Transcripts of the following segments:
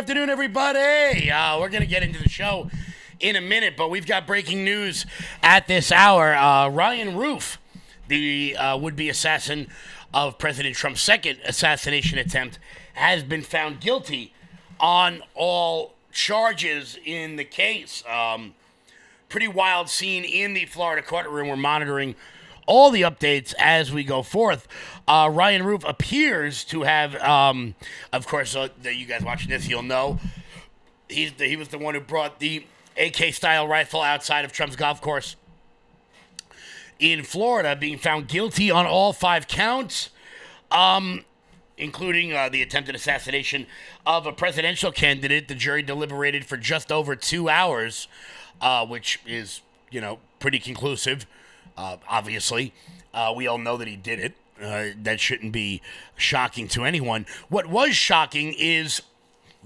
afternoon, everybody. We're going to get into the show in a minute, but we've got breaking news at this hour. Ryan Roof, the would-be assassin of President Trump's second assassination attempt, has been found guilty on all charges in the case. Pretty wild scene in the Florida courtroom. We're monitoring all the updates as we go forth. Ryan Roof appears to have, of course, you guys watching this, you'll know, he was the one who brought the AK-style rifle outside of Trump's golf course in Florida, being found guilty on all 5 counts, including the attempted assassination of a presidential candidate. The jury deliberated for just over 2 hours, which is, pretty conclusive. Obviously, we all know that he did it. That shouldn't be shocking to anyone. What was shocking is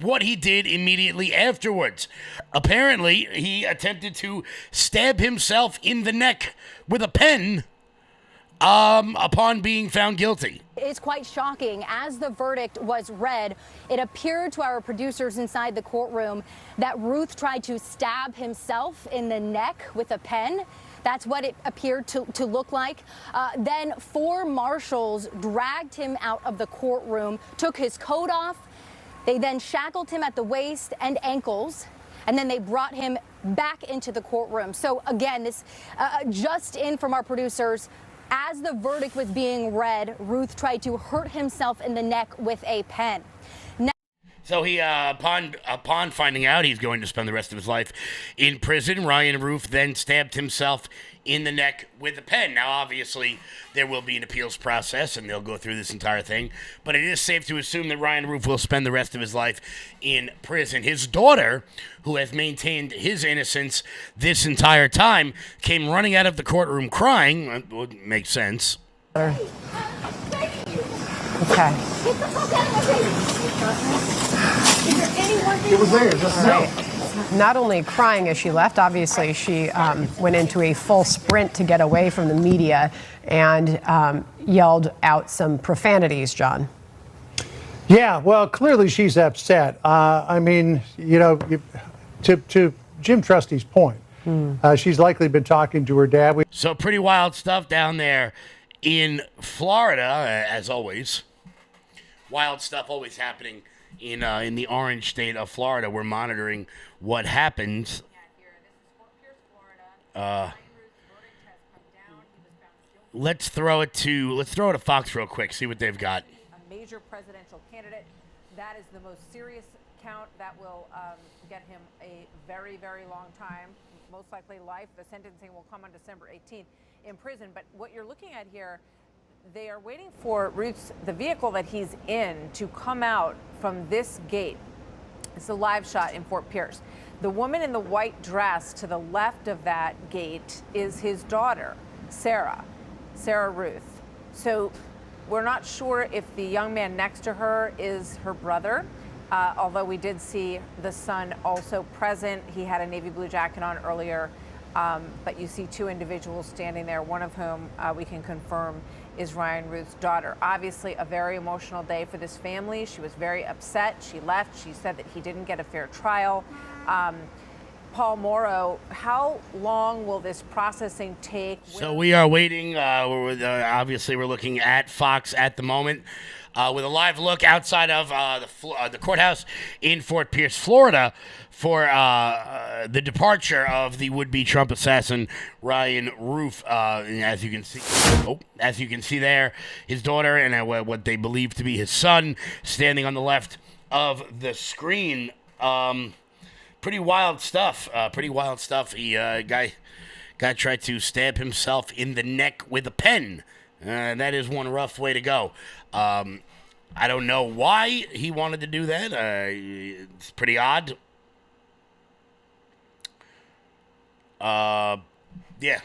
what he did immediately afterwards. Apparently, he attempted to stab himself in the neck with a pen upon being found guilty. It's quite shocking. As the verdict was read, it appeared to our producers inside the courtroom that Ruth tried to stab himself in the neck with a pen. That's what it appeared to look like. Then 4 marshals dragged him out of the courtroom, took his coat off. They then shackled him at the waist and ankles, and then they brought him back into the courtroom. So again, this just in from our producers, as the verdict was being read, Ruth tried to hurt himself in the neck with a pen. So he, upon finding out he's going to spend the rest of his life in prison, Ryan Roof then stabbed himself in the neck with a pen. Now, obviously, there will be an appeals process, and they'll go through this entire thing. But it is safe to assume that Ryan Roof will spend the rest of his life in prison. His daughter, who has maintained his innocence this entire time, came running out of the courtroom crying. That would make sense. Okay. It was there, just now. Not only crying as she left, obviously she went into a full sprint to get away from the media and yelled out some profanities, John. Yeah, well, clearly she's upset. To Jim Trustee's point, she's likely been talking to her dad. So pretty wild stuff down there in Florida, as always. Wild stuff always happening in the orange state of Florida. We're monitoring what happens. Let's throw it to Fox real quick. See what they've got. A major presidential candidate. That is the most serious count that will get him a very, very long time. Most likely life. The sentencing will come on December 18th in prison. But what you're looking at here, they are waiting for the vehicle that he's in to come out from this gate. It's a live shot in Fort Pierce. The woman in the white dress to the left of that gate is his daughter, Sarah Ruth. So we're not sure if the young man next to her is her brother, although we did see the son also present. He had a navy blue jacket on earlier, but you see 2 individuals standing there, one of whom we can confirm is Ryan Ruth's daughter. Obviously, a very emotional day for this family. She was very upset. She left. She said that he didn't get a fair trial. Paul Morrow, how long will this processing take? So we are waiting. Obviously, we're looking at Fox at the moment with a live look outside of the courthouse in Fort Pierce, Florida, for the departure of the would-be Trump assassin Ryan Roof. As you can see there, his daughter and what they believe to be his son standing on the left of the screen. Pretty wild stuff. He guy tried to stab himself in the neck with a pen. That is one rough way to go. I don't know why he wanted to do that. It's pretty odd. Yeah.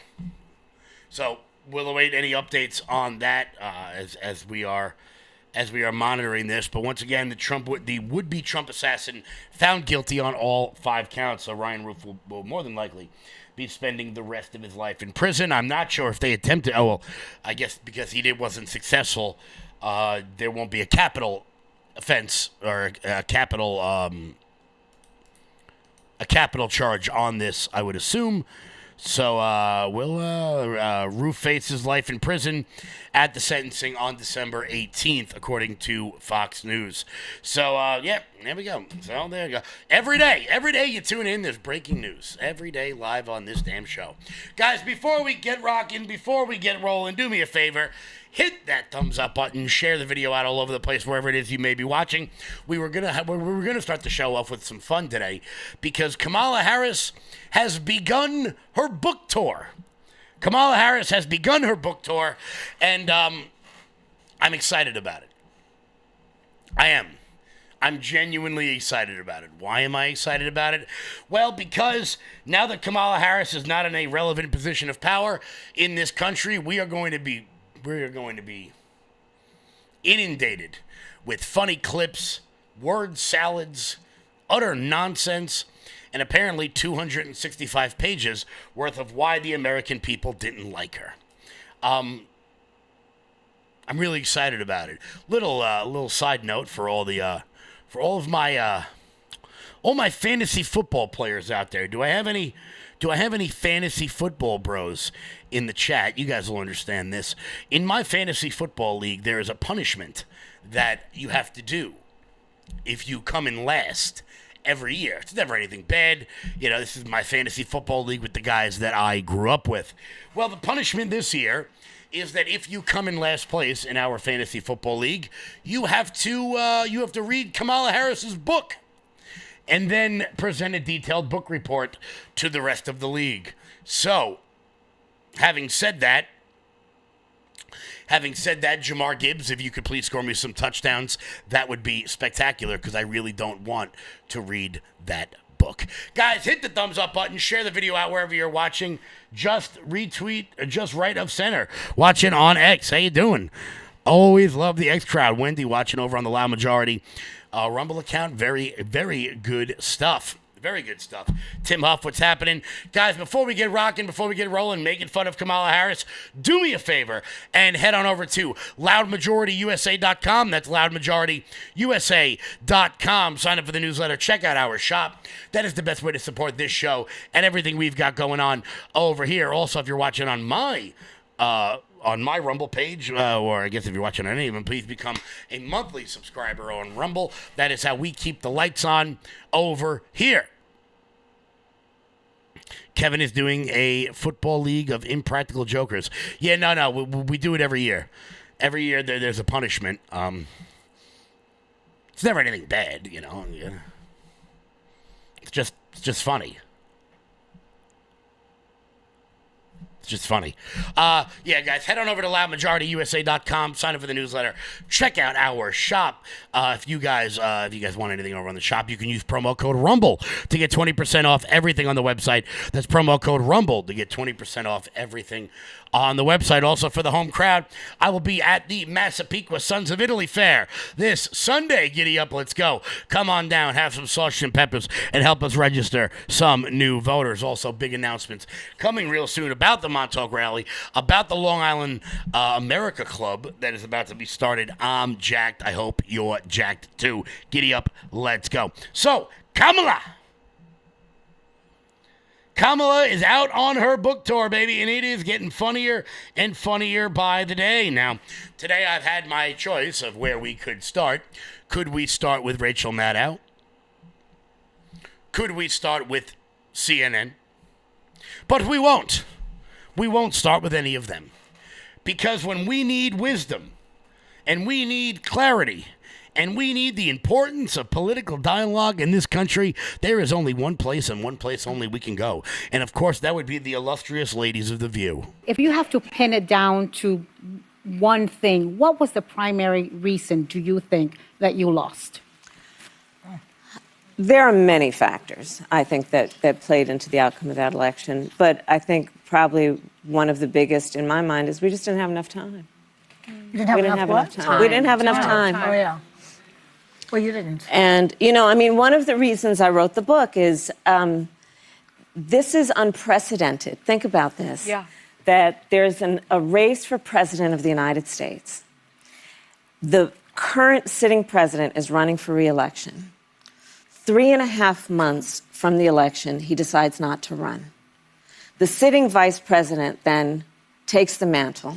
So we'll await any updates on that as we are monitoring this. But once again, the would-be Trump assassin found guilty on all 5 counts. So Ryan Roof will more than likely be spending the rest of his life in prison. I'm not sure if they attempted. Oh well, I guess because he wasn't successful, there won't be a capital offense or a capital a capital charge on this, I would assume. So Roof faces life in prison at the sentencing on December 18th, according to Fox News. So, there we go. So there you go. Every day you tune in, there's breaking news. Every day live on this damn show. Guys, before we get rocking, before we get rolling, do me a favor. Hit that thumbs up button. Share the video out all over the place, wherever it is you may be watching. We were gonna start the show off with some fun today, because Kamala Harris has begun her book tour. Kamala Harris has begun her book tour, and I'm excited about it. I am. I'm genuinely excited about it. Why am I excited about it? Well, because now that Kamala Harris is not in a relevant position of power in this country, we are going to be inundated with funny clips, word salads, utter nonsense, and apparently 265 pages worth of why the American people didn't like her. I'm really excited about it. Little side note for all of my fantasy football players out there. Do I have any fantasy football bros in the chat? You guys will understand this. In my fantasy football league, there is a punishment that you have to do if you come in last every year. It's never anything bad. This is my fantasy football league with the guys that I grew up with. Well, the punishment this year is that if you come in last place in our fantasy football league, you have to read Kamala Harris's book and then present a detailed book report to the rest of the league. So, having said that, Jamar Gibbs, if you could please score me some touchdowns, that would be spectacular, because I really don't want to read that book. Guys, hit the thumbs up button, share the video out wherever you're watching, just retweet, just right of center. Watching on X, how you doing? Always love the X crowd. Wendy watching over on the Loud Majority Rumble account. Very, very good stuff. Very good stuff. Tim Huff, what's happening? Guys, before we get rocking, before we get rolling, making fun of Kamala Harris, do me a favor and head on over to loudmajorityusa.com. That's loudmajorityusa.com. Sign up for the newsletter. Check out our shop. That is the best way to support this show and everything we've got going on over here. Also, if you're watching on my Rumble page, or I guess if you're watching on any of them, please become a monthly subscriber on Rumble. That is how we keep the lights on over here. Kevin is doing a football league of impractical jokers. Yeah, no, we do it every year. Every year there's a punishment. It's never anything bad, It's just funny. It's just funny. Guys, head on over to loudmajorityusa.com. Sign up for the newsletter. Check out our shop. If you guys want anything over on the shop, you can use promo code RUMBLE to get 20% off everything on the website. That's promo code RUMBLE to get 20% off everything on the website. Also, for the home crowd, I will be at the Massapequa Sons of Italy Fair this Sunday. Giddy up, let's go. Come on down, have some sausage and peppers, and help us register some new voters. Also, big announcements coming real soon about the Montauk Rally, about the Long Island America Club that is about to be started. I'm jacked. I hope you're jacked too. Giddy up, let's go. So, Kamala is out on her book tour, baby, and it is getting funnier and funnier by the day. Now, today I've had my choice of where we could start. Could we start with Rachel Maddow? Could we start with CNN? But we won't. We won't start with any of them. Because when we need wisdom, and we need clarity, and we need the importance of political dialogue in this country, there is only one place and one place only we can go. And of course, that would be the illustrious ladies of The View. If you have to pin it down to one thing, what was the primary reason, do you think, that you lost? There are many factors, I think, that played into the outcome of that election. But I think probably one of the biggest in my mind is we just didn't have enough time. You didn't have enough time. We didn't have enough time. Oh, yeah. Well, you didn't. And, one of the reasons I wrote the book is this is unprecedented. Think about this. Yeah. That there's a race for president of the United States. The current sitting president is running for re-election. 3.5 months from the election, he decides not to run. The sitting vice president then takes the mantle,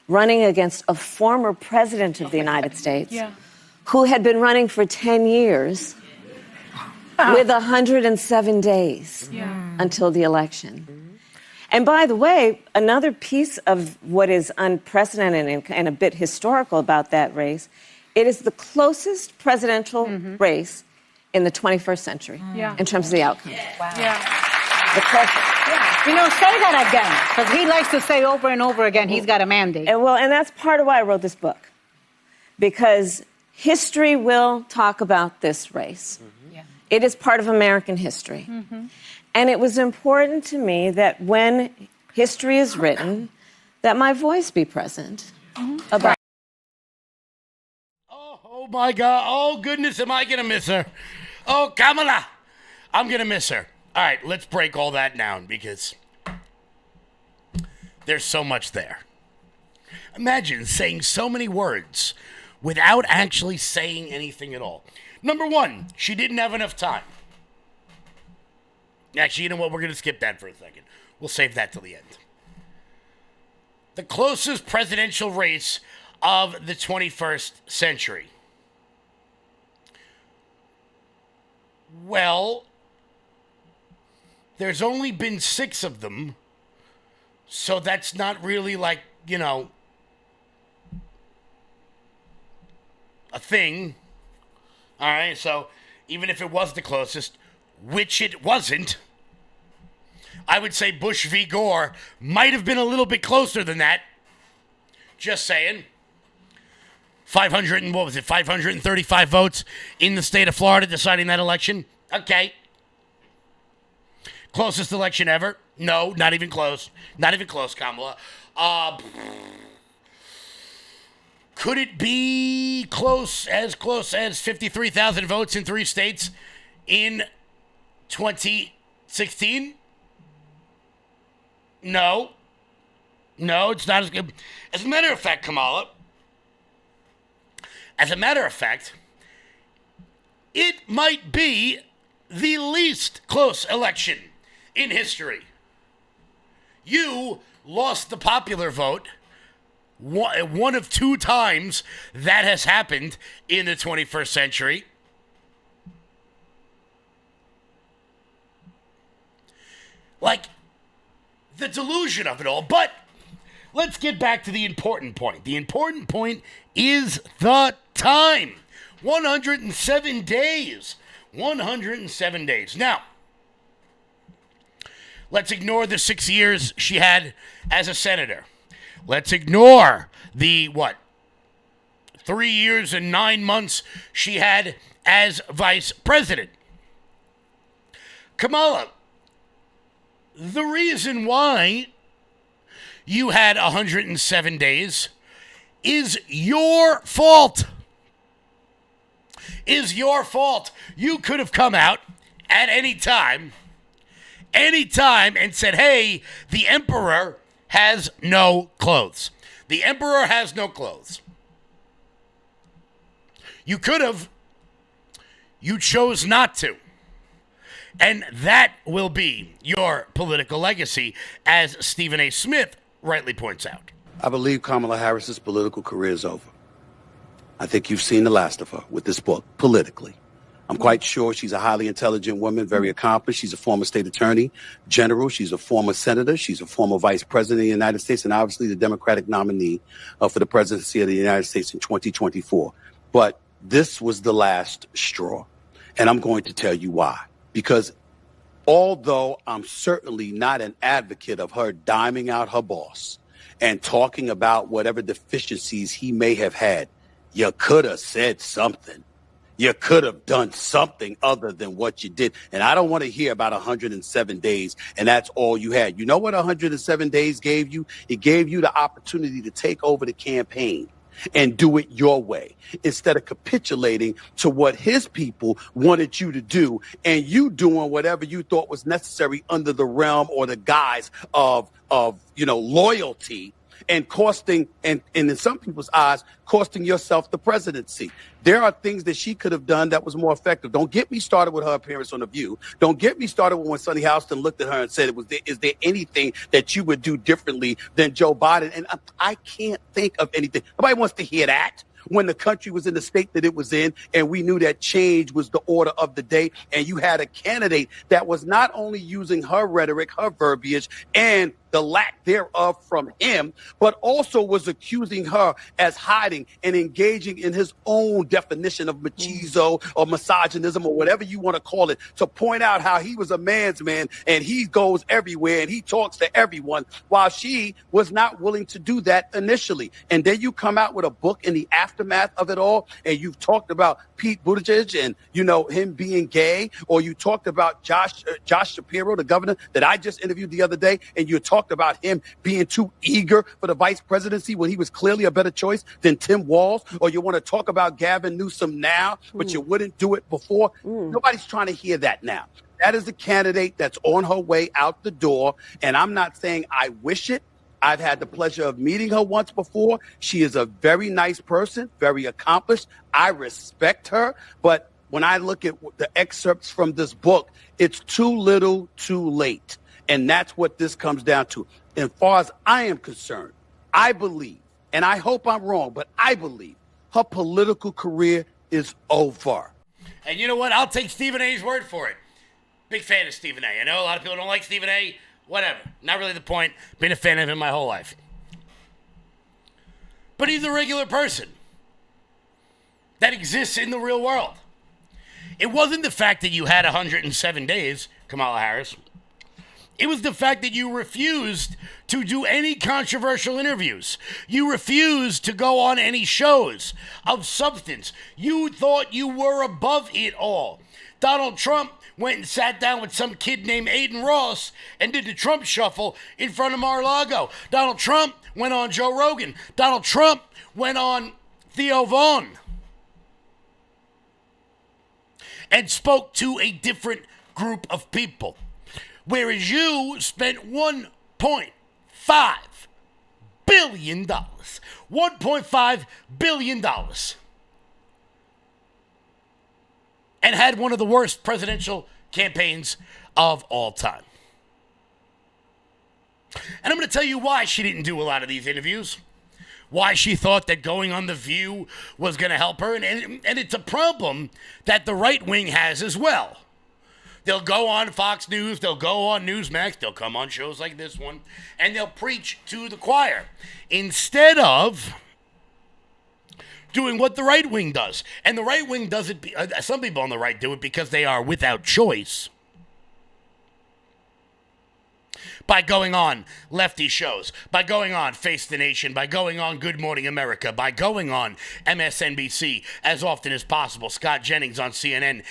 running against a former president of the United States who had been running for 10 years with 107 days until the election. And by the way, another piece of what is unprecedented and a bit historical about that race, it is the closest presidential race in the 21st century in terms of the outcome. Wow. The closest. Say that again, because he likes to say over and over again he's got a mandate. And that's part of why I wrote this book, because history will talk about this race. It is part of American history. And it was important to me that when history is written, that my voice be present about. Oh my God. Oh, goodness, am I going to miss her? Oh, Kamala. I'm going to miss her. All right, let's break all that down because there's so much there. Imagine saying so many words without actually saying anything at all. Number one, she didn't have enough time. Actually, you know what? We're going to skip that for a second. We'll save that till the end. The closest presidential race of the 21st century. Well, there's only been 6 of them, so that's not really like, a thing. All right, so even if it was the closest, which it wasn't, I would say Bush v. Gore might have been a little bit closer than that. Just saying. 535 votes in the state of Florida deciding that election. Okay. Closest election ever? No, not even close. Not even close, Kamala. Could it be close as 53,000 votes in 3 states in 2016? No. No, it's not as good. As a matter of fact, Kamala, it might be the least close election in history. You lost the popular vote one of 2 times that has happened in the 21st century. Like, the delusion of it all. But let's get back to the important point. The important point is the time. 107 days. 107 days. Now, let's ignore the 6 years she had as a senator. Let's ignore the, 3 years and 9 months she had as vice president. Kamala, the reason why you had 107 days is your fault. Is your fault. You could have come out at any time, and said, hey, the emperor has no clothes. The emperor has no clothes. You could have. You chose not to. And that will be your political legacy, as Stephen A. Smith rightly points out. I believe Kamala Harris's political career is over. I think you've seen the last of her with this book, politically. I'm quite sure she's a highly intelligent woman, very accomplished. She's a former state attorney general. She's a former senator. She's a former vice president of the United States, and obviously the Democratic nominee for the presidency of the United States in 2024. But this was the last straw, and I'm going to tell you why. Because although I'm certainly not an advocate of her diming out her boss and talking about whatever deficiencies he may have had, you could have said something. You could have done something other than what you did. And I don't want to hear about 107 days and that's all you had. You know what 107 days gave you? It gave you the opportunity to take over the campaign and do it your way instead of capitulating to what his people wanted you to do and you doing whatever you thought was necessary under the realm or the guise of loyalty and costing, and in some people's eyes, costing yourself the presidency. There are things that she could have done that was more effective. Don't get me started with her appearance on The View. Don't get me started with when Sonny Houston looked at her and said, is there anything that you would do differently than Joe Biden? And I can't think of anything. Nobody wants to hear that. When the country was in the state that it was in, and we knew that change was the order of the day, and you had a candidate that was not only using her rhetoric, her verbiage, and the lack thereof from him, but also was accusing her as hiding and engaging in his own definition of machismo or misogynism or whatever you want to call it, to point out how he was a man's man and he goes everywhere and he talks to everyone, while she was not willing to do that initially. And then you come out with a book in the aftermath of it all, and you've talked about Pete Buttigieg and, you know, him being gay, or you talked about Josh Shapiro, the governor that I just interviewed the other day, and you talked about him being too eager for the vice presidency when he was clearly a better choice than Tim Walz, or you want to talk about Gavin Newsom now, but you wouldn't do it before. Nobody's trying to hear that now. That is the candidate that's on her way out the door, and I'm not saying I wish it. I've had the pleasure of meeting her once before. She is a very nice person, very accomplished. I respect her, but when I look at the excerpts from this book, it's too little, too late. And that's what this comes down to. As far as I am concerned, I believe, and I hope I'm wrong, but I believe her political career is over. And you know what? I'll take Stephen A's word for it. Big fan of Stephen A. I know a lot of people don't like Stephen A. Whatever. Not really the point. Been a fan of him my whole life. But he's a regular person that exists in the real world. It wasn't the fact that you had 107 days, Kamala Harris. It was the fact that you refused to do any controversial interviews. You refused to go on any shows of substance. You thought you were above it all. Donald Trump went and sat down with some kid named Aiden Ross and did the Trump shuffle in front of Mar-a-Lago. Donald Trump went on Joe Rogan. Donald Trump went on Theo Vaughn and spoke to a different group of people. Whereas you spent $1.5 billion. $1.5 billion. And had one of the worst presidential campaigns of all time. And I'm going to tell you why she didn't do a lot of these interviews. Why she thought that going on The View was going to help her. And it's a problem that the right wing has as well. They'll go on Fox News, they'll go on Newsmax, they'll come on shows like this one, and they'll preach to the choir instead of doing what the right wing does. And the right wing does it, some people on the right do it because they are without choice. By going on lefty shows, by going on Face the Nation, by going on Good Morning America, by going on MSNBC as often as possible, Scott Jennings on CNN,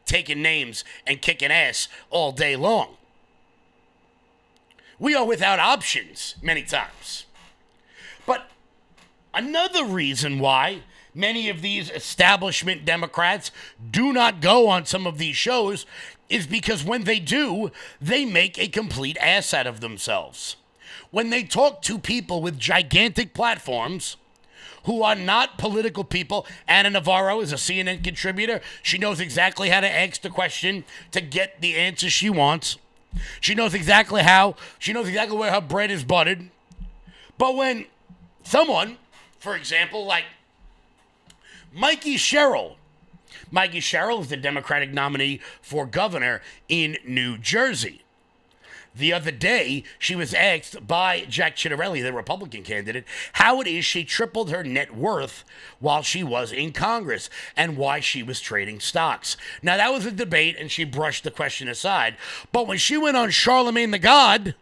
taking names and kicking ass all day long. We are without options many times. But another reason why many of these establishment Democrats do not go on some of these shows is because when they do, they make a complete ass out of themselves. When they talk to people with gigantic platforms who are not political people. Anna Navarro is a CNN contributor. She knows exactly how to ask the question to get the answer she wants. She knows exactly where her bread is buttered. But when someone, for example, like Mikey Sherrill is the Democratic nominee for governor in New Jersey. The other day, she was asked by Jack Ciattarelli, the Republican candidate, how it is she tripled her net worth while she was in Congress and why she was trading stocks. Now, that was a debate, and she brushed the question aside. But when she went on Charlemagne the God,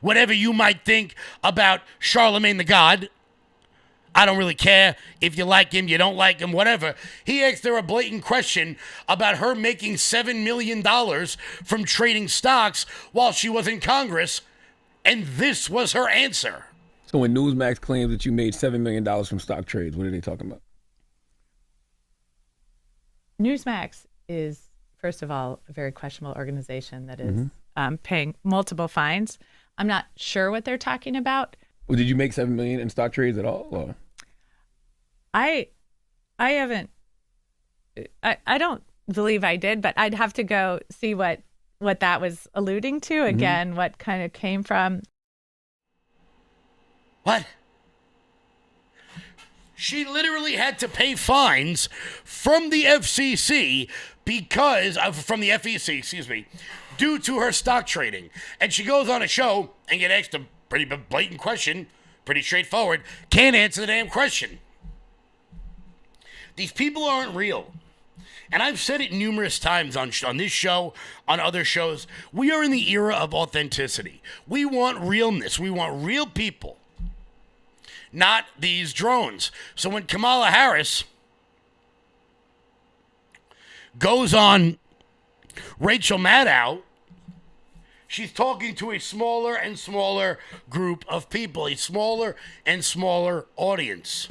whatever you might think about Charlemagne the God, I don't really care if you like him, you don't like him, whatever. He asked her a blatant question about her making $7 million from trading stocks while she was in Congress, and this was her answer. So when Newsmax claims that you made $7 million from stock trades, what are they talking about? Newsmax is, first of all, a very questionable organization that is paying multiple fines. I'm not sure what they're talking about, Well, did you make $7 million in stock trades at all? Or? I haven't. I don't believe I did, but I'd have to go see what that was alluding to again. What kind of came from? What? She literally had to pay fines from the FCC from the FEC, excuse me, due to her stock trading. And she goes on a show and get asked a pretty blatant question, pretty straightforward, can't answer the damn question. These people aren't real. And I've said it numerous times on this show, on other shows. We are in the era of authenticity. We want realness. We want real people, not these drones. So when Kamala Harris goes on Rachel Maddow, she's talking to a smaller and smaller group of people, a smaller and smaller audience.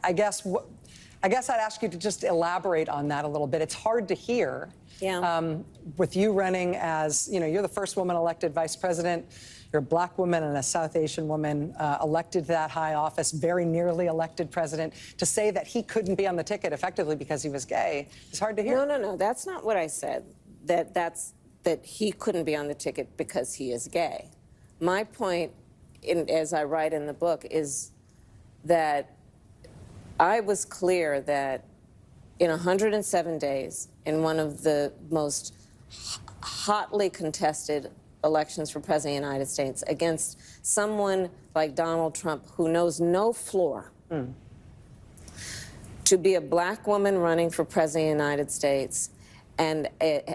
I guess I'd ask you to just elaborate on that a little bit. It's hard to hear. Yeah. With you running as, you're the first woman elected vice president. You're a black woman and a South Asian woman elected to that high office, very nearly elected president. To say that he couldn't be on the ticket effectively because he was gay is hard to hear. No. That's not what I said. That he couldn't be on the ticket because he is gay. My point, as I write in the book, is that I was clear that in 107 days, in one of the most hotly contested elections for President of the United States, against someone like Donald Trump who knows no floor, to be a black woman running for President of the United States and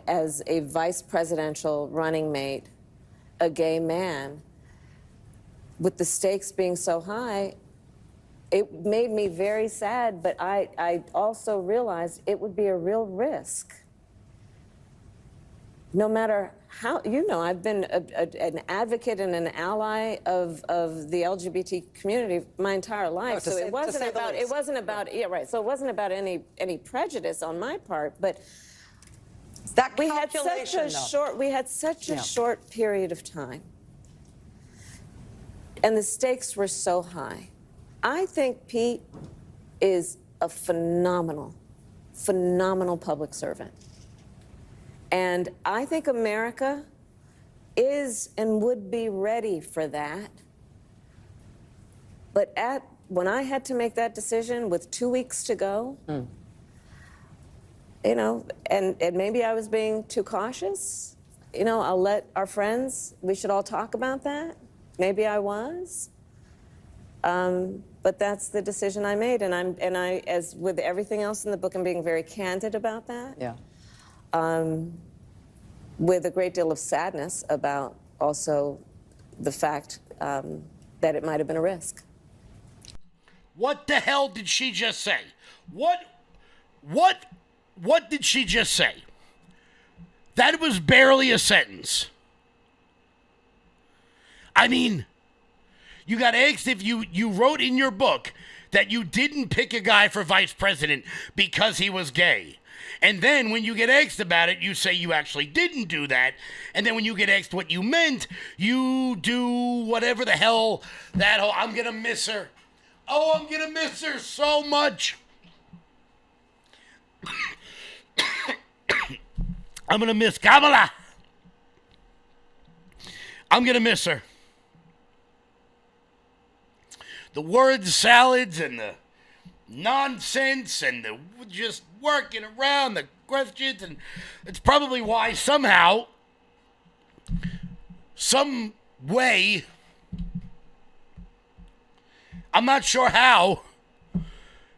as a vice presidential running mate, a gay man, with the stakes being so high, it made me very sad, but I also realized it would be a real risk. No matter how, I've been an advocate and an ally of the LGBT community my entire life. So it wasn't about any prejudice on my part, but that we had such a short period of time, and the stakes were so high. I think Pete is a phenomenal public servant. And I think America is and would be ready for that. But when I had to make that decision with 2 weeks to go, and maybe I was being too cautious, I'll let our friends, we should all talk about that. Maybe I was. But that's the decision I made, and I, as with everything else in the book, I'm being very candid about that. Yeah. With a great deal of sadness about also the fact that it might have been a risk. What the hell did she just say? What did she just say? That was barely a sentence. I mean, you got asked if you wrote in your book that you didn't pick a guy for vice president because he was gay. And then when you get asked about it, you say you actually didn't do that. And then when you get asked what you meant, you do whatever the hell that whole, I'm going to miss her. Oh, I'm going to miss her so much. I'm going to miss Kamala. I'm going to miss her. The word salads and the nonsense and the just working around the questions, and it's probably why somehow, some way, I'm not sure how,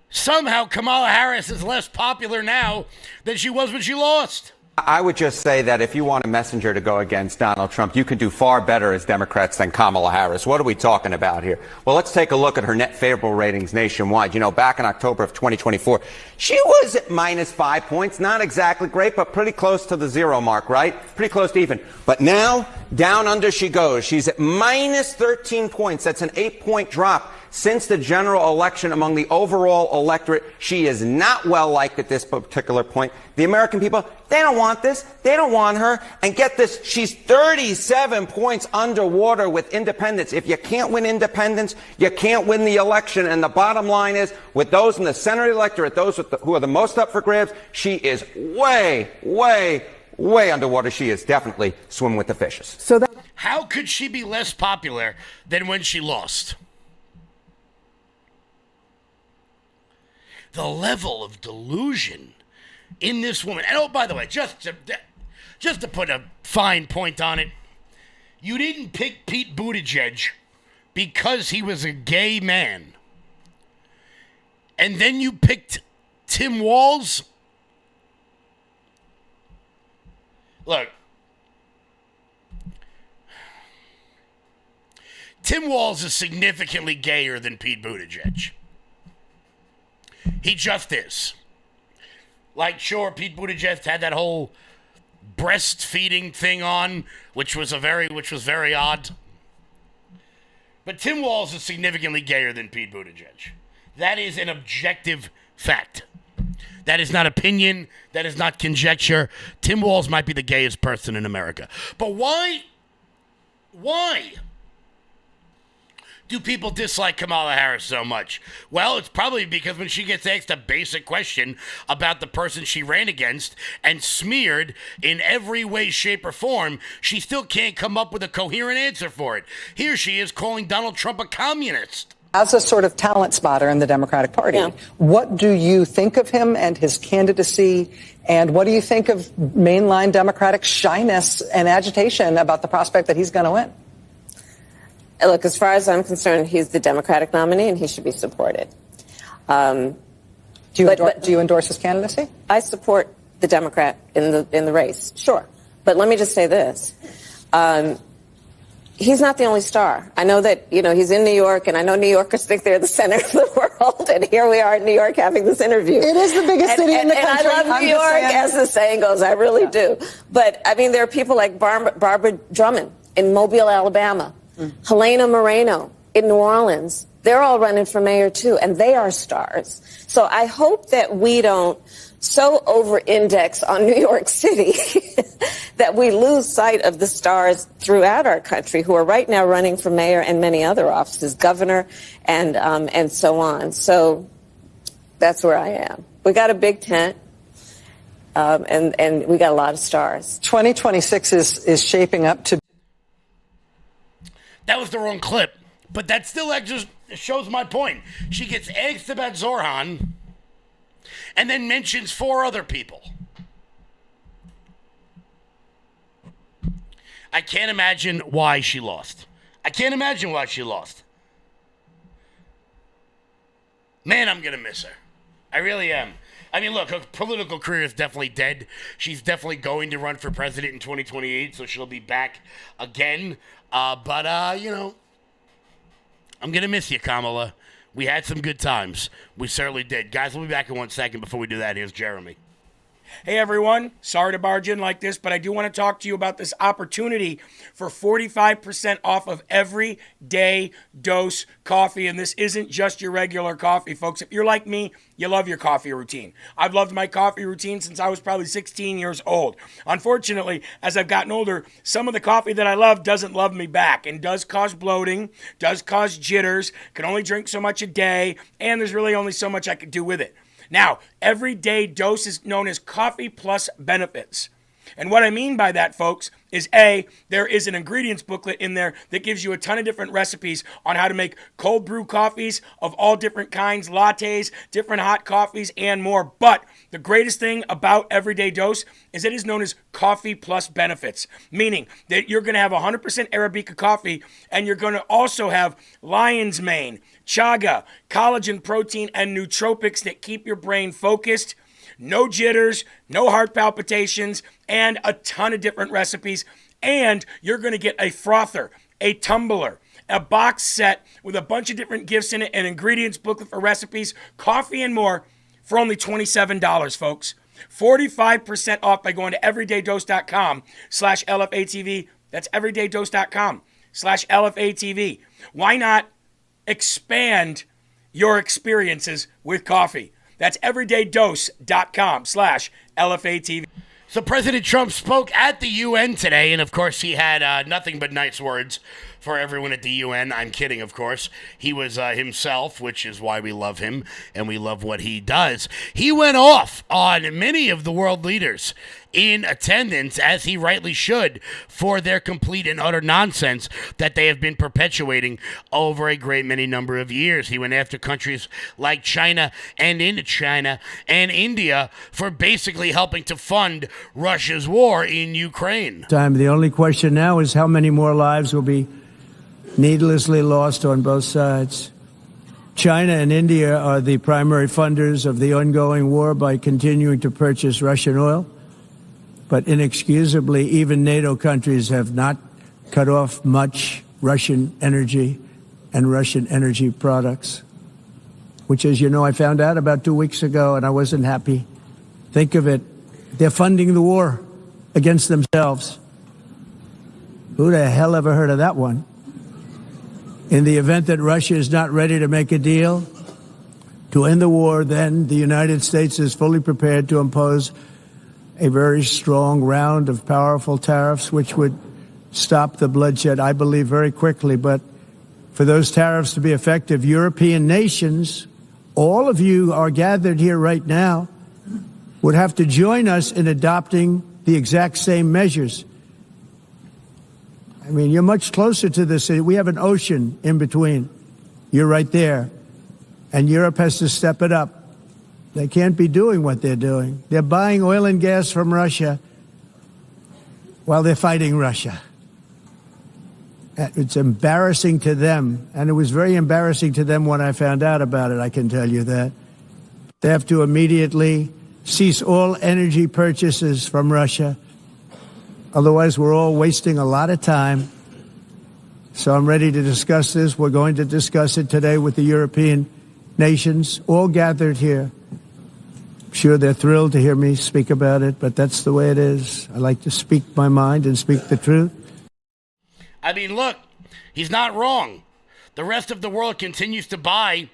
somehow Kamala Harris is less popular now than she was when she lost. I would just say that if you want a messenger to go against Donald Trump, you can do far better as Democrats than Kamala Harris. What are we talking about here? Well, let's take a look at her net favorable ratings nationwide. Back in October of 2024, she was at -5 points. Not exactly great, but pretty close to the zero mark, right? Pretty close to even. But now, down under she goes. She's at -13 points. That's an 8-point drop since the general election among the overall electorate. She is not well liked at this particular point. The American people, they don't want this. They don't want her. And get this, she's 37 points underwater with independents. If you can't win independents, you can't win the election. And the bottom line is, with those in the center of the electorate, those who are the most up for grabs, she is way, way, way underwater. She is definitely swimming with the fishes. So that How could she be less popular than when she lost? The level of delusion in this woman. And oh, by the way, just to put a fine point on it, you didn't pick Pete Buttigieg because he was a gay man. And then you picked Tim Walz. Look, Tim Walz is significantly gayer than Pete Buttigieg. He just is. Like, sure, Pete Buttigieg had that whole breastfeeding thing on, which was very odd. But Tim Walz is significantly gayer than Pete Buttigieg. That is an objective fact. That is not opinion. That is not conjecture. Tim Walz might be the gayest person in America. But why do people dislike Kamala Harris so much? Well, it's probably because when she gets asked a basic question about the person she ran against and smeared in every way, shape, or form, she still can't come up with a coherent answer for it. Here she is calling Donald Trump a communist. As a sort of talent spotter in the Democratic Party, what do you think of him and his candidacy? And what do you think of mainline Democratic shyness and agitation about the prospect that he's going to win? Look, as far as I'm concerned, he's the Democratic nominee and he should be supported. Do you endorse his candidacy? I support the Democrat in the race, sure. But let me just say this. He's not the only star. I know that, he's in New York, and I know New Yorkers think they're the center of the world, and here we are in New York having this interview. It is the biggest city in the country. And I love New York, as the saying goes. I really do. But, there are people like Barbara Drummond in Mobile, Alabama. Helena Moreno in New Orleans. They're all running for mayor, too, and they are stars. So I hope that we don't so over-index on New York City that we lose sight of the stars throughout our country who are right now running for mayor and many other offices, governor, and so on. So that's where I am. We got a big tent. And we got a lot of stars. 2026 is shaping up to... That was the wrong clip, but that still just shows my point. She gets asked about Zorhan and then mentions 4 other people. I can't imagine why she lost. Man, I'm going to miss her. I really am. I mean, look, her political career is definitely dead. She's definitely going to run for president in 2028, so she'll be back again. But I'm going to miss you, Kamala. We had some good times. We certainly did. Guys, we'll be back in 1 second. Before we do that, here's Jeremy. Hey everyone, sorry to barge in like this, but I do want to talk to you about this opportunity for 45% off of everyday dose coffee. And this isn't just your regular coffee, folks. If you're like me, you love your coffee routine. I've loved my coffee routine since I was probably 16 years old. Unfortunately, as I've gotten older, some of the coffee that I love doesn't love me back and does cause bloating, does cause jitters, can only drink so much a day, and there's really only so much I can do with it. Now, everyday dose is known as coffee plus benefits. And what I mean by that, folks, is A, there is an ingredients booklet in there that gives you a ton of different recipes on how to make cold brew coffees of all different kinds, lattes, different hot coffees, and more. But the greatest thing about Everyday Dose is it is known as coffee plus benefits, meaning that you're going to have 100% Arabica coffee, and you're going to also have lion's mane, chaga, collagen protein, and nootropics that keep your brain focused. No jitters, no heart palpitations, and a ton of different recipes. And you're going to get a frother, a tumbler, a box set with a bunch of different gifts in it, an ingredients booklet for recipes, coffee, and more for only $27, folks. 45% off by going to everydaydose.com/LFATV. That's everydaydose.com/LFATV. Why not expand your experiences with coffee. That's everydaydose.com/LFATV. So President Trump spoke at the UN today, and of course he had nothing but nice words for everyone at the UN. I'm kidding, of course. He was himself, which is why we love him, and we love what he does. He went off on many of the world leaders in attendance, as he rightly should, for their complete and utter nonsense that they have been perpetuating over a great many number of years. He went after countries like China and India for basically helping to fund Russia's war in Ukraine. The only question now is how many more lives will be needlessly lost on both sides. China and India are the primary funders of the ongoing war by continuing to purchase Russian oil. But inexcusably, even NATO countries have not cut off much Russian energy and Russian energy products, which, as you know, I found out about 2 weeks ago, and I wasn't happy. Think of it. They're funding the war against themselves. Who the hell ever heard of that one? In the event that Russia is not ready to make a deal to end the war, then the United States is fully prepared to impose a very strong round of powerful tariffs, which would stop the bloodshed, I believe, very quickly. But for those tariffs to be effective, European nations, all of you are gathered here right now, would have to join us in adopting the exact same measures. I mean, you're much closer to this. We have an ocean in between. You're right there. And Europe has to step it up. They can't be doing what they're doing. They're buying oil and gas from Russia while they're fighting Russia. It's embarrassing to them, and it was very embarrassing to them when I found out about it, I can tell you that. They have to immediately cease all energy purchases from Russia. Otherwise, we're all wasting a lot of time. So I'm ready to discuss this. We're going to discuss it today with the European nations, all gathered here. I'm sure they're thrilled to hear me speak about it, but that's the way it is. I like to speak my mind and speak the truth. I mean, look, he's not wrong. The rest of the world continues to buy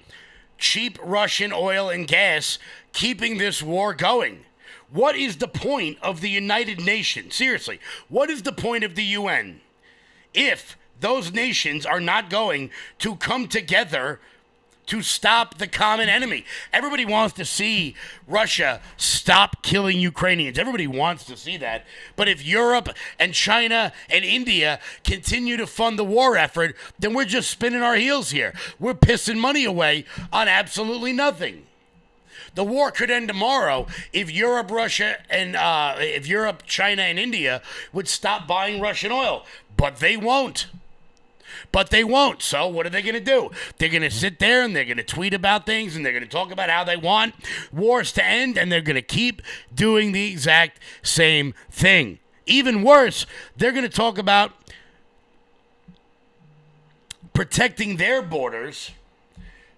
cheap Russian oil and gas, keeping this war going. What is the point of the United Nations? Seriously, what is the point of the UN if those nations are not going to come together to stop the common enemy? Everybody wants to see Russia stop killing Ukrainians. Everybody wants to see that. But if Europe and China and India continue to fund the war effort, then we're just spinning our heels here. We're pissing money away on absolutely nothing. The war could end tomorrow if Europe, China, and India would stop buying Russian oil. But they won't. So what are they going to do? They're going to sit there and they're going to tweet about things and they're going to talk about how they want wars to end, and they're going to keep doing the exact same thing. Even worse, they're going to talk about protecting their borders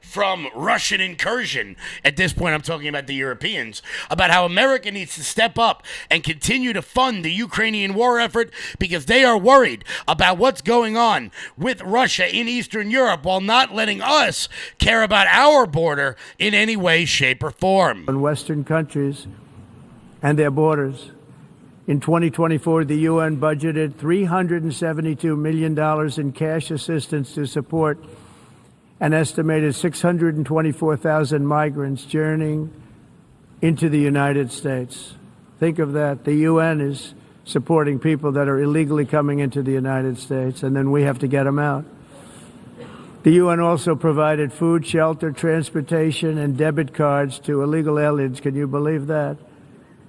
from Russian incursion. At this point, I'm talking about the Europeans, about how America needs to step up and continue to fund the Ukrainian war effort because they are worried about what's going on with Russia in Eastern Europe while not letting us care about our border in any way, shape, or form. In Western countries and their borders. In 2024, the UN budgeted $372 million in cash assistance to support an estimated 624,000 migrants journeying into the United States. Think of that. The UN is supporting people that are illegally coming into the United States, and then we have to get them out. The UN also provided food, shelter, transportation, and debit cards to illegal aliens. Can you believe that?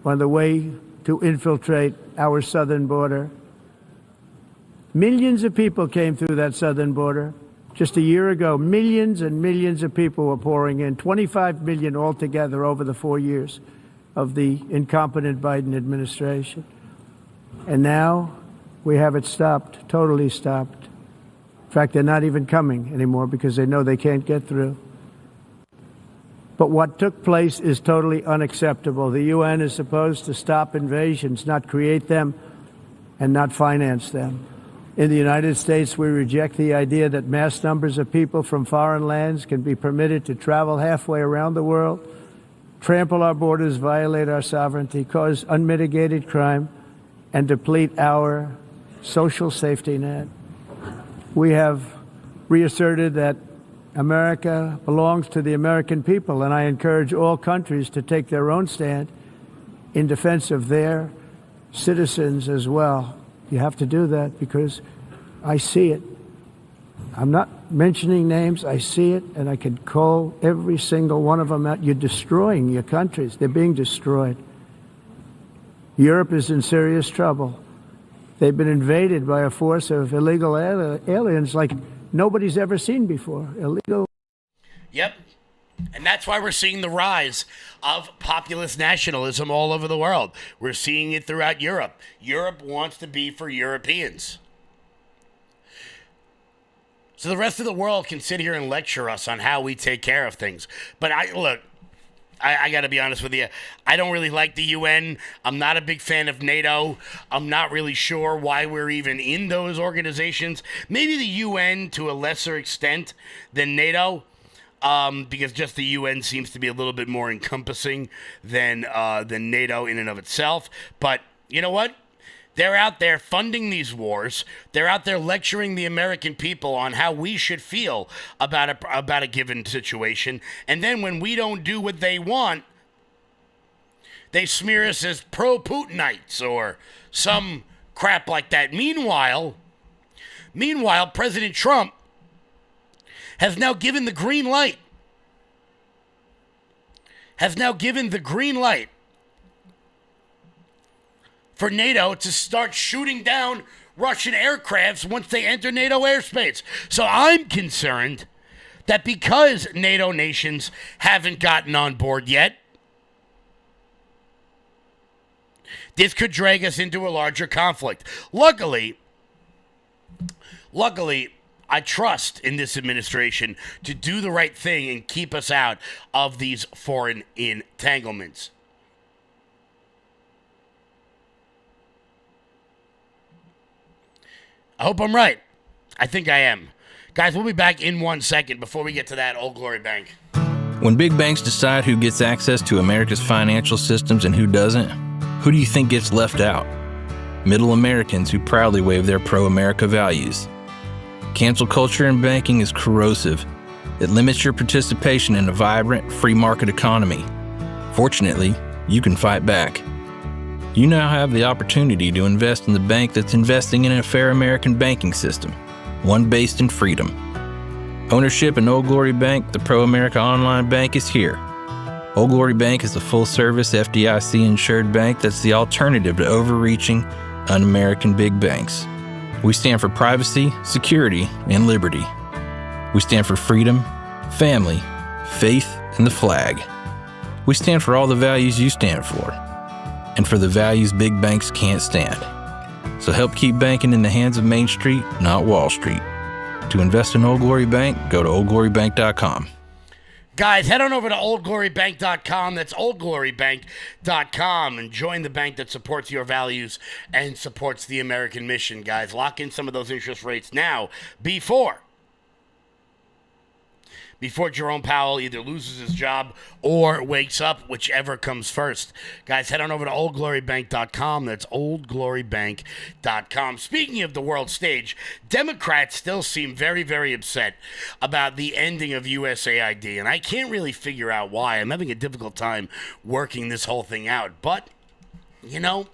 On the way to infiltrate our southern border. Millions of people came through that southern border. Just a year ago, millions and millions of people were pouring in, 25 million altogether over the 4 years of the incompetent Biden administration. And now we have it stopped, totally stopped. In fact, they're not even coming anymore because they know they can't get through. But what took place is totally unacceptable. The UN is supposed to stop invasions, not create them and not finance them. In the United States, we reject the idea that mass numbers of people from foreign lands can be permitted to travel halfway around the world, trample our borders, violate our sovereignty, cause unmitigated crime, and deplete our social safety net. We have reasserted that America belongs to the American people, and I encourage all countries to take their own stand in defense of their citizens as well. You have to do that because I see it. I'm not mentioning names. I see it, and I can call every single one of them out. You're destroying your countries. They're being destroyed. Europe is in serious trouble. They've been invaded by a force of illegal aliens like nobody's ever seen before. Illegal. Yep. And that's why we're seeing the rise of populist nationalism all over the world. We're seeing it throughout Europe. Europe wants to be for Europeans. So the rest of the world can sit here and lecture us on how we take care of things. But I got to be honest with you. I don't really like the UN. I'm not a big fan of NATO. I'm not really sure why we're even in those organizations. Maybe the UN to a lesser extent than NATO. Because just the UN seems to be a little bit more encompassing than NATO in and of itself. But you know what? They're out there funding these wars. They're out there lecturing the American people on how we should feel about a given situation. And then when we don't do what they want, they smear us as pro-Putinites or some crap like that. Meanwhile, President Trump has now given the green light. For NATO to start shooting down Russian aircrafts once they enter NATO airspace. So I'm concerned that because NATO nations haven't gotten on board yet, this could drag us into a larger conflict. Luckily, I trust in this administration to do the right thing and keep us out of these foreign entanglements. I hope I'm right. I think I am. Guys, we'll be back in 1 second before we get to that Old Glory Bank. When big banks decide who gets access to America's financial systems and who doesn't, who do you think gets left out? Middle Americans who proudly wave their pro-America values. Cancel culture in banking is corrosive. It limits your participation in a vibrant, free market economy. Fortunately, you can fight back. You now have the opportunity to invest in the bank that's investing in a fair American banking system, one based in freedom. Ownership in Old Glory Bank, the pro-America online bank, is here. Old Glory Bank is a full-service FDIC-insured bank that's the alternative to overreaching, un-American big banks. We stand for privacy, security, and liberty. We stand for freedom, family, faith, and the flag. We stand for all the values you stand for, and for the values big banks can't stand. So help keep banking in the hands of Main Street, not Wall Street. To invest in Old Glory Bank, go to oldglorybank.com. Guys, head on over to oldglorybank.com. That's oldglorybank.com and join the bank that supports your values and supports the American mission, guys. Lock in some of those interest rates now before Jerome Powell either loses his job or wakes up, whichever comes first. Guys, head on over to oldglorybank.com. That's oldglorybank.com. Speaking of the world stage, Democrats still seem very, very upset about the ending of USAID, and I can't really figure out why. I'm having a difficult time working this whole thing out, but, you know,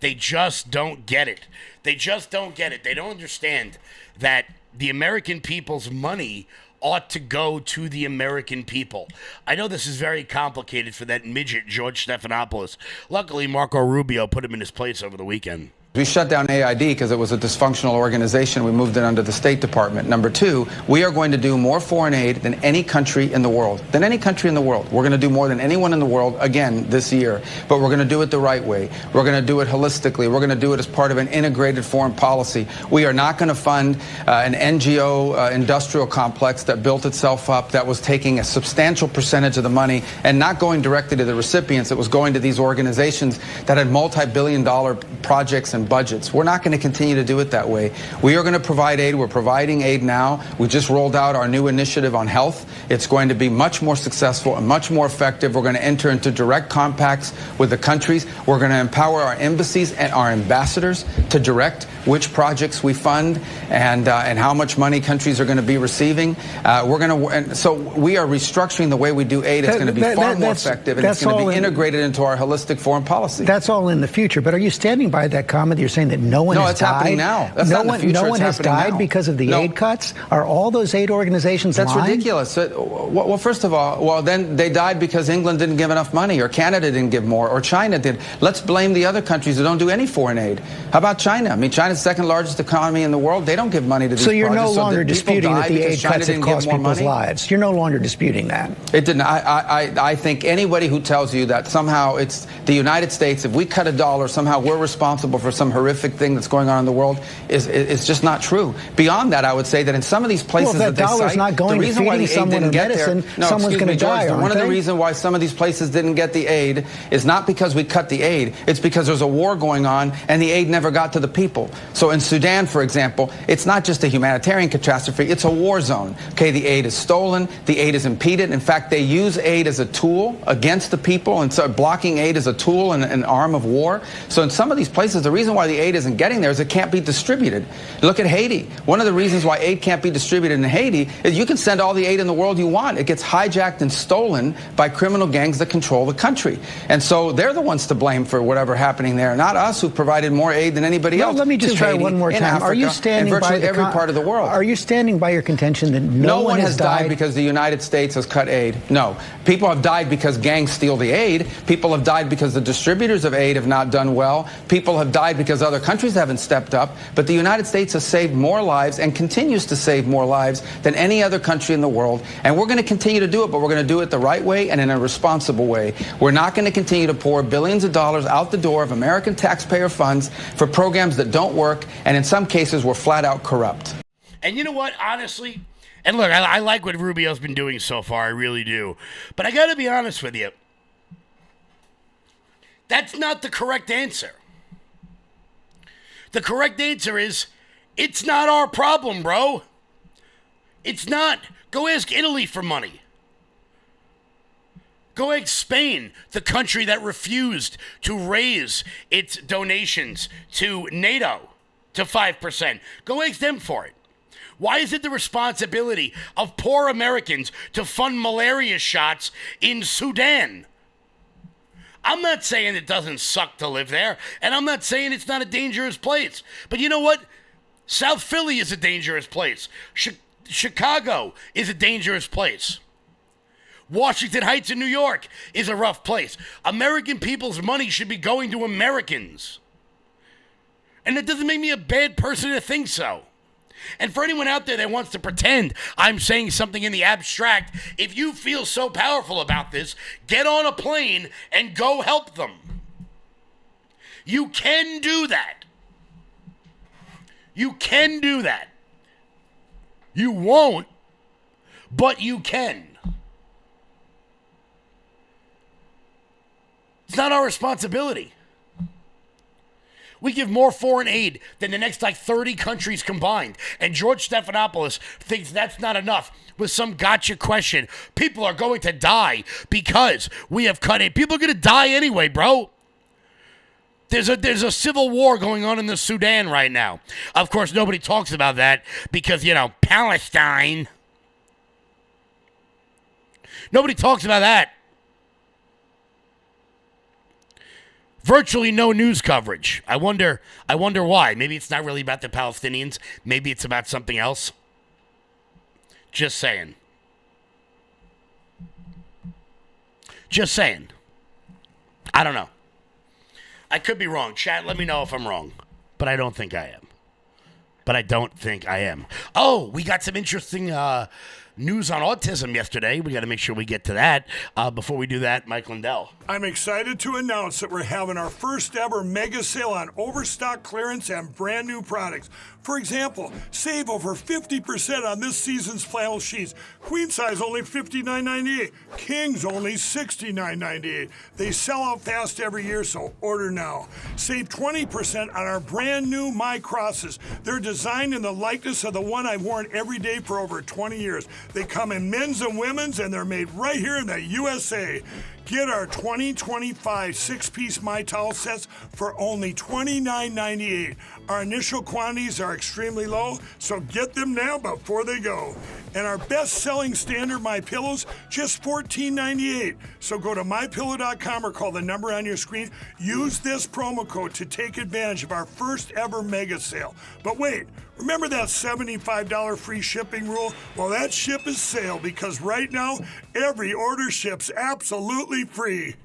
they just don't get it. They just don't get it. They don't understand that the American people's money ought to go to the American people. I know this is very complicated for that midget, George Stephanopoulos. Luckily, Marco Rubio put him in his place over the weekend. We shut down AID because it was a dysfunctional organization. We moved it under the State Department. Number two, we are going to do more foreign aid than any country in the world. We're going to do more than anyone in the world, again, this year. But we're going to do it the right way. We're going to do it holistically. We're going to do it as part of an integrated foreign policy. We are not going to fund an NGO industrial complex that built itself up, that was taking a substantial percentage of the money and not going directly to the recipients. It was going to these organizations that had multi-billion-dollar projects and budgets. We're not going to continue to do it that way. We are going to provide aid. We're providing aid now. We just rolled out our new initiative on health. It's going to be much more successful and much more effective. We're going to enter into direct compacts with the countries. We're going to empower our embassies and our ambassadors to direct which projects we fund and how much money countries are going to be receiving. So we are restructuring the way we do aid. It's going to be far more effective, and it's going to be integrated into our holistic foreign policy. That's all in the future. But are you standing by that comment? You're saying that no one has died? No, it's happening now. That's not in the future. No one has died now. Because of the aid cuts? Are all those aid organizations That's lying? ridiculous. Well, first of all, then they died because England didn't give enough money, or Canada didn't give more, or China did. Let's blame the other countries that don't do any foreign aid. How about China? I mean, China's the second largest economy in the world. They don't give money to these So you're projects. no longer disputing that the aid cuts have cost people's money? lives. You're no longer disputing that. It didn't. I think anybody who tells you that somehow it's the United States, if we cut $1, somehow we're responsible for some horrific thing that's going on in the world is just not true. Beyond that, I would say that in some of these places well, if that dollar's not going to feeding someone in medicine, someone's going to die, One of the reasons why some of these places didn't get the aid is not because we cut the aid. It's because there's a war going on and the aid never got to the people. So in Sudan, for example, it's not just a humanitarian catastrophe, it's a war zone. Okay, the aid is stolen, the aid is impeded. In fact, they use aid as a tool against the people, and so blocking aid is a tool and an arm of war. So in some of these places, the reason why the aid isn't getting there is it can't be distributed. Look at Haiti. One of the reasons why aid can't be distributed in Haiti is you can send all the aid in the world you want. It gets hijacked and stolen by criminal gangs that control the country. And so they're the ones to blame for whatever happening there, not us who provided more aid than anybody else. Let me just try one more time. Africa, are you standing by every part of the world? Are you standing by your contention that no one has died because the United States has cut aid? No. People have died because gangs steal the aid. People have died because the distributors of aid have not done well. People have died because other countries haven't stepped up. But the United States has saved more lives and continues to save more lives than any other country in the world. And we're going to continue to do it, but we're going to do it the right way and in a responsible way. We're not going to continue to pour billions of dollars out the door of American taxpayer funds for programs that don't work, and in some cases were flat out corrupt. And you know what, honestly, and look, I like what Rubio's been doing so far, I really do. But I got to be honest with you. That's not the correct answer. The correct answer is, it's not our problem, bro. It's not. Go ask Italy for money. Go ask Spain, the country that refused to raise its donations to NATO to 5%. Go ask them for it. Why is it the responsibility of poor Americans to fund malaria shots in Sudan? I'm not saying it doesn't suck to live there, and I'm not saying it's not a dangerous place. But you know what? South Philly is a dangerous place. Chicago is a dangerous place. Washington Heights in New York is a rough place. American people's money should be going to Americans. And it doesn't make me a bad person to think so. And for anyone out there that wants to pretend I'm saying something in the abstract, if you feel so powerful about this, get on a plane and go help them. You can do that. You can do that. You won't, but you can. It's not our responsibility. We give more foreign aid than the next 30 countries combined. And George Stephanopoulos thinks that's not enough with some gotcha question. People are going to die because we have cut aid. People are going to die anyway, bro. There's a civil war going on in the Sudan right now. Of course, nobody talks about that because, Palestine. Nobody talks about that. Virtually no news coverage. I wonder why. Maybe it's not really about the Palestinians. Maybe it's about something else. Just saying. Just saying. I don't know. I could be wrong. Chat, let me know if I'm wrong. But I don't think I am. Oh, we got some interesting news on autism yesterday. We got to make sure we get to that. Before we do that, Mike Lindell. I'm excited to announce that we're having our first ever mega sale on overstock clearance and brand new products. For example, save over 50% on this season's flannel sheets. Queen size only $59.98. Kings only $69.98. They sell out fast every year, so order now. Save 20% on our brand new My Crosses. They're designed in the likeness of the one I've worn every day for over 20 years. They come in men's and women's, and they're made right here in the USA. Get our 2025 six-piece My Towel sets for only $29.98. Our initial quantities are extremely low, so get them now before they go. And our best-selling standard My Pillows, just $14.98. So go to MyPillow.com or call the number on your screen. Use this promo code to take advantage of our first ever mega sale. But wait, remember that $75 free shipping rule? Well, that ship is sale because right now, every order ships absolutely free.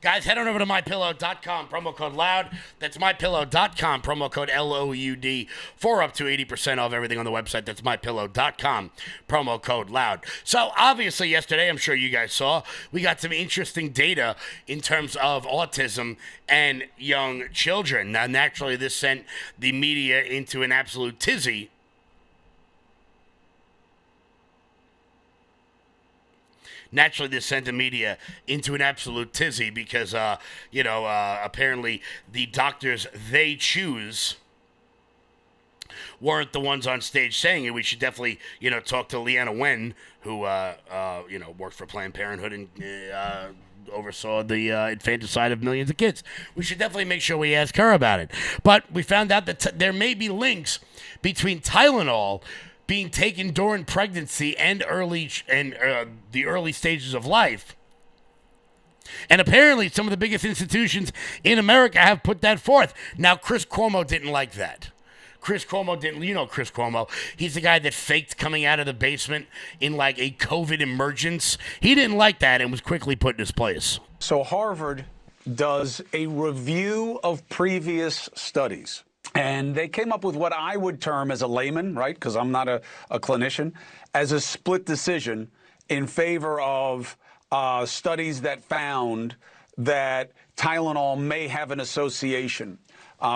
Guys, head on over to MyPillow.com, promo code LOUD. That's MyPillow.com, promo code LOUD, for up to 80% off everything on the website. That's MyPillow.com, promo code LOUD. So, obviously, yesterday, I'm sure you guys saw, we got some interesting data in terms of autism and young children. Now, naturally, this sent the media into an absolute tizzy. Naturally, this sent the media into an absolute tizzy because, apparently the doctors they choose weren't the ones on stage saying it. We should definitely, talk to Leanna Wen, who, worked for Planned Parenthood and oversaw the infanticide of millions of kids. We should definitely make sure we ask her about it. But we found out that there may be links between Tylenol being taken during pregnancy and the early stages of life. And apparently some of the biggest institutions in America have put that forth. Now, Chris Cuomo didn't like that. Chris Cuomo didn't, Chris Cuomo. He's the guy that faked coming out of the basement in like a COVID emergence. He didn't like that and was quickly put in his place. So Harvard does a review of previous studies. And they came up with what I would term as a layman, right, because I'm not a clinician, as a split decision in favor of studies that found that Tylenol may have an association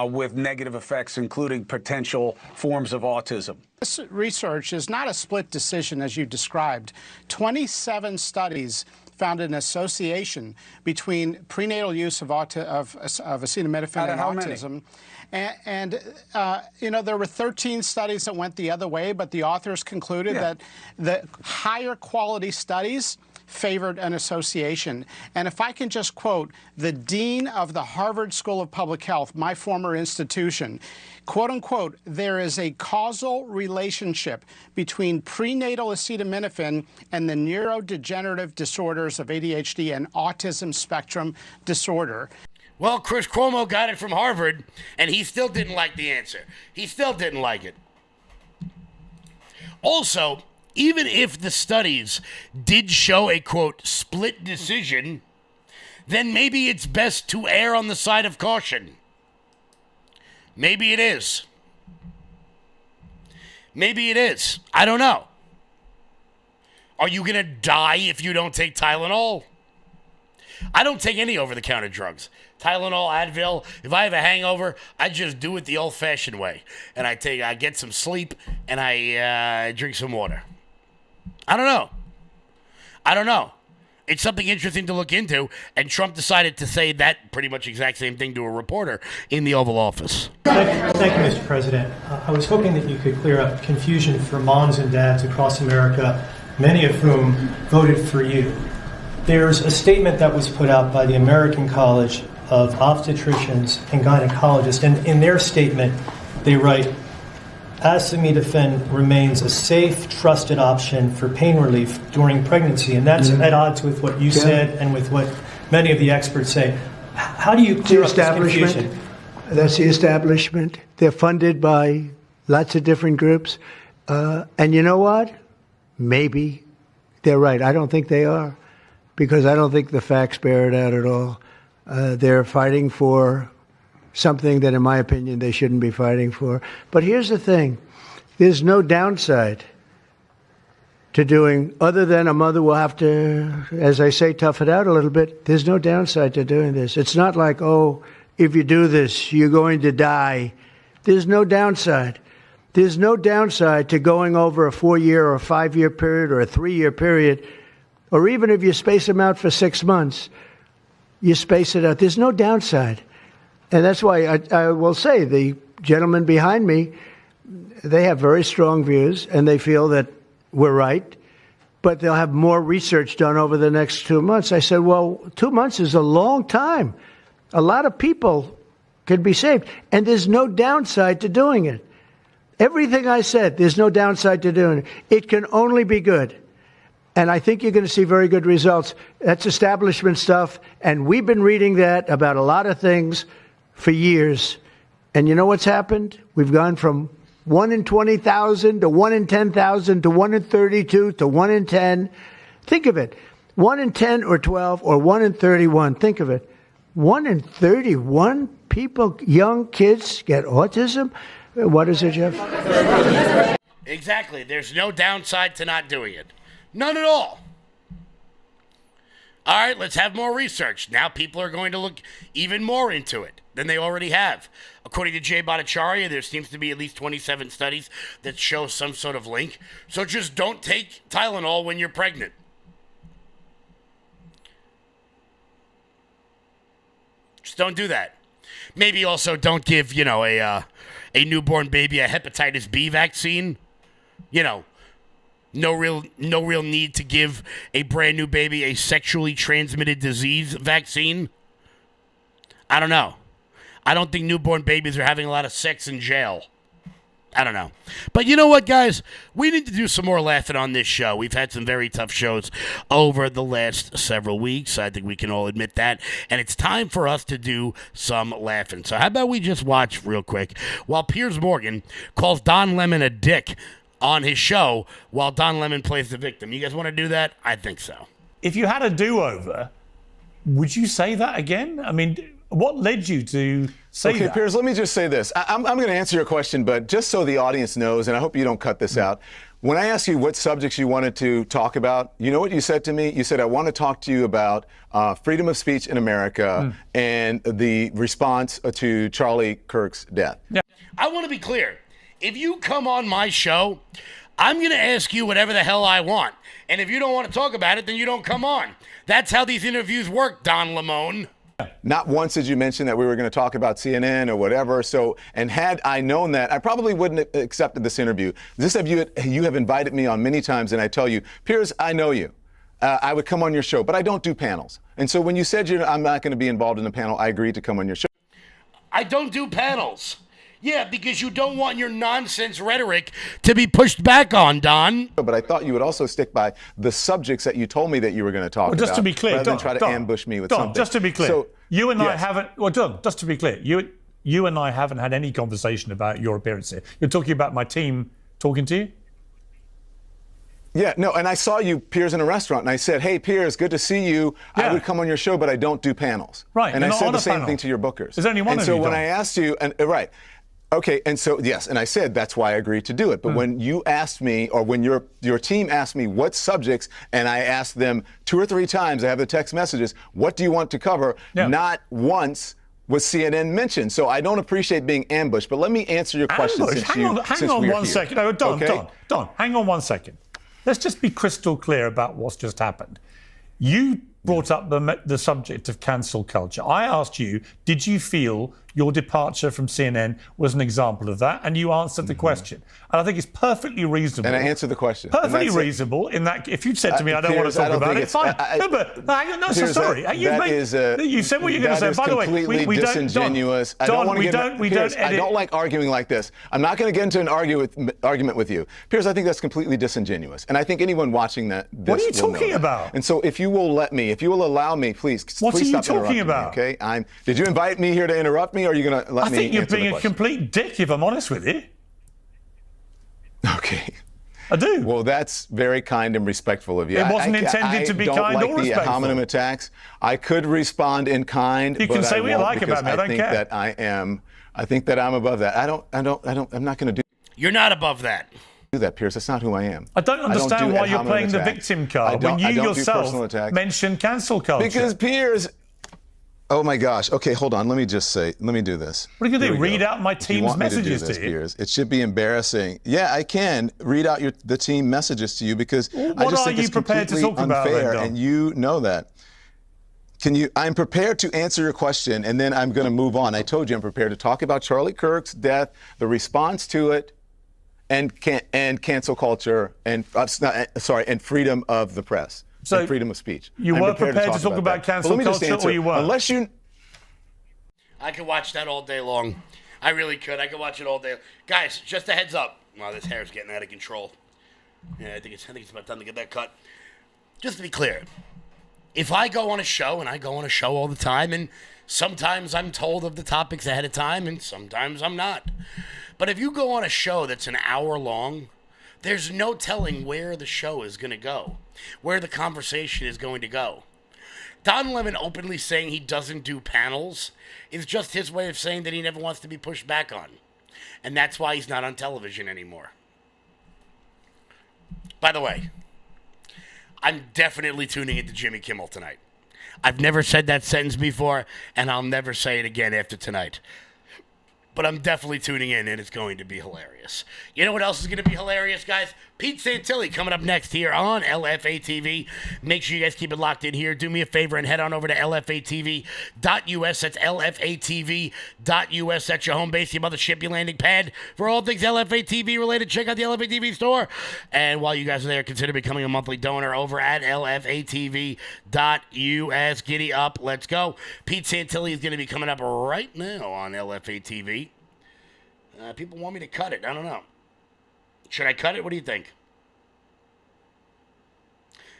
with negative effects, including potential forms of autism. This research is not a split decision, as you described. 27 studies found an association between prenatal use of acetaminophen and autism. And there were 13 studies that went the other way, but the authors concluded that the higher quality studies favored an association. And if I can just quote the dean of the Harvard School of Public Health, my former institution, quote unquote, there is a causal relationship between prenatal acetaminophen and the neurodegenerative disorders of ADHD and autism spectrum disorder. Well, Chris Cuomo got it from Harvard, and he still didn't like the answer. He still didn't like it. Also, even if the studies did show a, quote, split decision, then maybe it's best to err on the side of caution. Maybe it is. Maybe it is. I don't know. Are you going to die if you don't take Tylenol? I don't take any over-the-counter drugs. Tylenol, Advil. If I have a hangover, I just do it the old-fashioned way. And I get some sleep, and I drink some water. I don't know. It's something interesting to look into, and Trump decided to say that pretty much exact same thing to a reporter in the Oval Office. Thank you, Mr. President. I was hoping that you could clear up confusion for moms and dads across America, many of whom voted for you. There's a statement that was put out by the American College of Obstetricians and Gynecologists, and in their statement, they write, acetaminophen remains a safe, trusted option for pain relief during pregnancy, and that's at odds with what you said and with what many of the experts say. How do you clear up this confusion? That's the establishment. They're funded by lots of different groups. And you know what? Maybe they're right. I don't think they are, because I don't think the facts bear it out at all. They're fighting for something that, in my opinion, they shouldn't be fighting for. But here's the thing. There's no downside to doing, other than a mother will have to, as I say, tough it out a little bit. There's no downside to doing this. It's not like, oh, if you do this, you're going to die. There's no downside. There's no downside to going over a 4-year or a 5-year period or a 3-year period, or even if you space them out for 6 months, you space it out. There's no downside. And that's why I will say the gentleman behind me, they have very strong views, and they feel that we're right, but they'll have more research done over the next 2 months. I said, well, 2 months is a long time. A lot of people could be saved, and there's no downside to doing it. Everything I said, there's no downside to doing it. It can only be good. And I think you're going to see very good results. That's establishment stuff, and we've been reading that about a lot of things for years. And you know what's happened? We've gone from 1 in 20,000 to 1 in 10,000 to 1 in 32 to 1 in 10. Think of it. 1 in 10 or 12 or 1 in 31. Think of it. 1 in 31 people, young kids, get autism. What is it, Jeff? Exactly. There's no downside to not doing it. None at all. All right, let's have more research. Now people are going to look even more into it than they already have. According to Jay Bhattacharya, there seems to be at least 27 studies that show some sort of link. So just don't take Tylenol when you're pregnant. Just don't do that. Maybe also don't give, a newborn baby a hepatitis B vaccine. No real need to give a brand new baby a sexually transmitted disease vaccine. I don't know. I don't think newborn babies are having a lot of sex in jail. I don't know. But you know what, guys? We need to do some more laughing on this show. We've had some very tough shows over the last several weeks. I think we can all admit that. And it's time for us to do some laughing. So how about we just watch real quick while Piers Morgan calls Don Lemon a dick on his show while Don Lemon plays the victim. You guys want to do that? I think so. If you had a do-over, would you say that again? I mean, what led you to say that? Okay, Piers, let me just say this. I'm going to answer your question, but just so the audience knows, and I hope you don't cut this out, when I asked you what subjects you wanted to talk about, you know what you said to me? You said, I want to talk to you about freedom of speech in America and the response to Charlie Kirk's death. Yeah. I want to be clear. If you come on my show, I'm going to ask you whatever the hell I want. And if you don't want to talk about it, then you don't come on. That's how these interviews work, Don Lemon. Not once did you mention that we were going to talk about CNN or whatever. So, and had I known that, I probably wouldn't have accepted this interview. You have invited me on many times, and I tell you, Piers, I know you. I would come on your show, but I don't do panels. And so when you said I'm not going to be involved in a panel, I agreed to come on your show. I don't do panels. Yeah, because you don't want your nonsense rhetoric to be pushed back on, Don. But I thought you would also stick by the subjects that you told me that you were going to talk about. Just to be clear, rather than try to ambush me with something. Just to be clear, so, you and I haven't. Well, Don, just to be clear, you and I haven't had any conversation about your appearance here. You're talking about my team talking to you. Yeah, no, and I saw you, Piers, in a restaurant, and I said, hey, Piers, good to see you. Yeah. I would come on your show, but I don't do panels. Right. And I said the same thing to your bookers. There's only one and of so you, when Don. I asked you, right. Okay, and so, yes, and I said that's why I agreed to do it. But when you asked me, or when your team asked me what subjects, and I asked them 2 or 3 times, I have the text messages, what do you want to cover? Yeah. Not once was CNN mentioned. So I don't appreciate being ambushed. But let me answer your question Hang on one second. No, Don, hang on 1 second. Let's just be crystal clear about what's just happened. You brought up the subject of cancel culture. I asked you, did you feel your departure from CNN was an example of that? And you answered the question. And I think it's perfectly reasonable. And I answered the question. Perfectly reasonable in that if you'd said to me, I don't want to talk about it, fine. Sorry. You said what you're going to say. By the way, we don't. Disingenuous. I don't like arguing like this. I'm not going to get into an argument with you. Piers, I think that's completely disingenuous. And I think anyone watching this What are you talking about? And so if you will let me, if you will allow me, please what are you stop talking about? Me, okay? Did you invite me here to interrupt me, or are you going to let me? I think you're being a complete dick, if I'm honest with you. Okay. I do. Well, that's very kind and respectful of you. It wasn't intended to be kind or respectful. I don't like the ad hominem attacks. I could respond in kind. You can say what you like about me. I don't care. I think that I'm above that. I'm not going to do. You're not above that. do that, Piers. That's not who I am. I don't understand why you're playing the victim card when you yourself mentioned cancel culture. Because Piers, oh my gosh. Okay, hold on. Let me do this. What are you going to do? Read out my team's messages to you? Piers? It should be embarrassing. Yeah, I can read out the team messages to you because I just think it's completely unfair, and you know that. I'm prepared to answer your question, and then I'm going to move on. I told you I'm prepared to talk about Charlie Kirk's death, the response to it, and cancel culture, and and freedom of the press, and freedom of speech. You were prepared to talk about cancel culture, or you weren't? Unless you. I could watch that all day long. I really could. I could watch it all day. Guys, just a heads up. Wow, this hair's getting out of control. Yeah, I think it's about time to get that cut. Just to be clear, if I go on a show, and I go on a show all the time, and sometimes I'm told of the topics ahead of time, and sometimes I'm not. But if you go on a show that's an hour long, there's no telling where the show is going to go, where the conversation is going to go. Don Lemon openly saying he doesn't do panels is just his way of saying that he never wants to be pushed back on. And that's why he's not on television anymore. By the way, I'm definitely tuning into Jimmy Kimmel tonight. I've never said that sentence before, and I'll never say it again after tonight. But I'm definitely tuning in, and it's going to be hilarious. You know what else is going to be hilarious, guys? Pete Santilli coming up next here on LFA TV. Make sure you guys keep it locked in here. Do me a favor and head on over to LFATV.us. That's LFATV.us. That's your home base, your mothership, your landing pad. For all things LFA TV related, check out the LFA TV store. And while you guys are there, consider becoming a monthly donor over at LFATV.us. Giddy up. Let's go. Pete Santilli is going to be coming up right now on LFA TV. People want me to cut it. I don't know. Should I cut it? What do you think?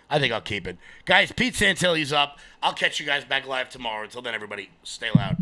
I think I'll keep it. Guys, Pete Santilli's up. I'll catch you guys back live tomorrow. Until then, everybody, stay loud.